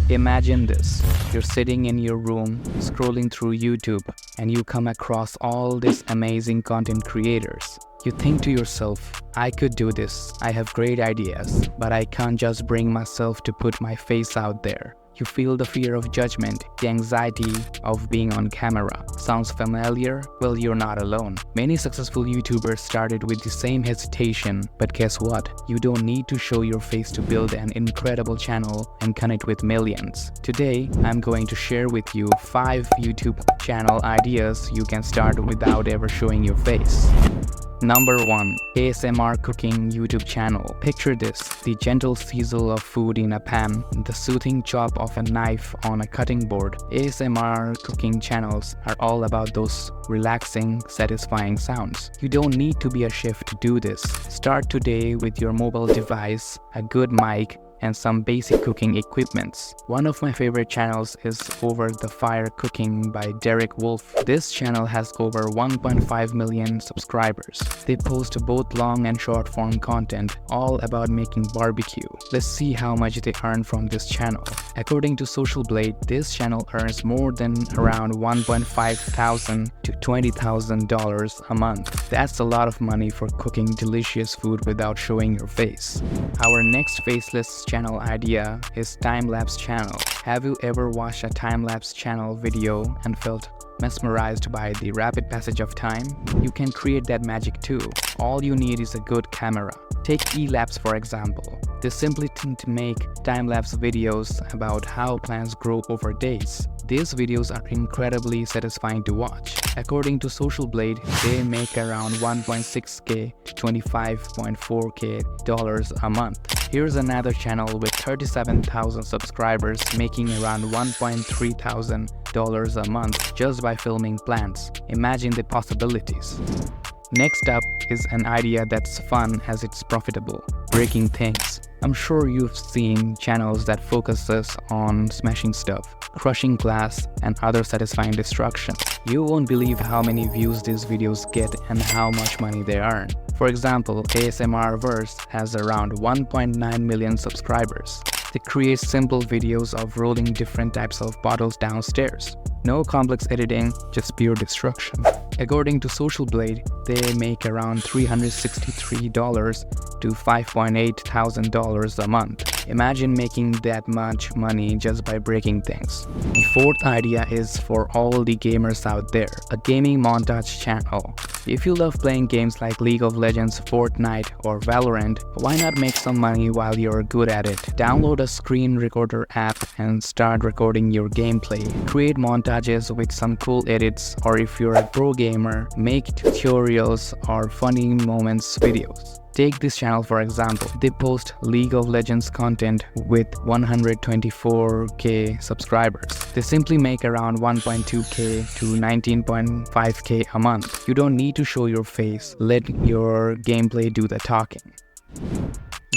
Imagine this. You're sitting in your room, scrolling through YouTube, and you come across all these amazing content creators. You think to yourself, I could do this, I have great ideas, but I can't just bring myself to put my face out there. You feel the fear of judgment, the anxiety of being on camera. Sounds familiar? Well, you're not alone. Many successful YouTubers started with the same hesitation, but guess what? You don't need to show your face to build an incredible channel and connect with millions. Today, I'm going to share with you 5 YouTube channel ideas you can start without ever showing your face. Number 1. ASMR Cooking YouTube Channel. Picture this, the gentle sizzle of food in a pan, the soothing chop of a knife on a cutting board. ASMR cooking channels are all about those relaxing, satisfying sounds. You don't need to be a chef to do this. Start today with your mobile device, a good mic, and some basic cooking equipments. One of my favorite channels is Over the Fire Cooking by Derek Wolf. This channel has over 1.5 million subscribers. They post both long and short form content, all about making barbecue. Let's see how much they earn from this channel. According to Social Blade, this channel earns more than around $1,500 to $20,000 a month. That's a lot of money for cooking delicious food without showing your face. Our next Faceless channel idea is time-lapse channel. Have you ever watched a time-lapse channel video and felt mesmerized by the rapid passage of time? You can create that magic too. All you need is a good camera. Take elapse for example. They simply make time-lapse videos about how plants grow over days. These videos are incredibly satisfying to watch. According to Social Blade, they make around $1.6K to $25.4K dollars a month. Here's another channel with 37,000 subscribers making around $1,300 a month just by filming plants. Imagine the possibilities. Next up is an idea that's fun as it's profitable. Breaking things. I'm sure you've seen channels that focuses on smashing stuff, crushing glass, and other satisfying destruction. You won't believe how many views these videos get and how much money they earn. For example, ASMR Verse has around 1.9 million subscribers. They create simple videos of rolling different types of bottles downstairs. No complex editing, just pure destruction. According to Social Blade, they make around $363 to $5,800 a month. Imagine making that much money just by breaking things. The fourth idea is for all the gamers out there, a gaming montage channel. If you love playing games like League of Legends, Fortnite, or Valorant, why not make some money while you're good at it? Download a screen recorder app and start recording your gameplay. Create montages with some cool edits, or if you're a pro gamer, make tutorials or funny moments videos. Take this channel for example. They post League of Legends content with 124K subscribers. They simply make around 1.2K to 19.5K a month. You don't need to show your face. Let your gameplay do the talking.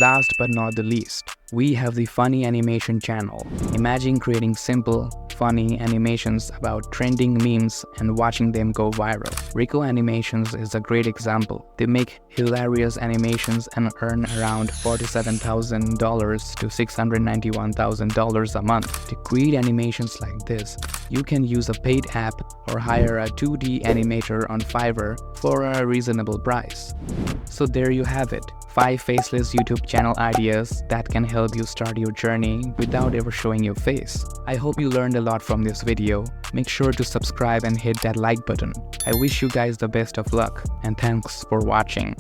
Last but not the least, we have the Funny Animation channel. Imagine creating simple, funny animations about trending memes and watching them go viral. Rico Animations is a great example. They make hilarious animations and earn around $47,000 to $691,000 a month. To create animations like this, you can use a paid app or hire a 2D animator on Fiverr for a reasonable price. So there you have it. 5 faceless YouTube channel ideas that can help you start your journey without ever showing your face. I hope you learned a lot from this video. Make sure to subscribe and hit that like button. I wish you guys the best of luck and thanks for watching.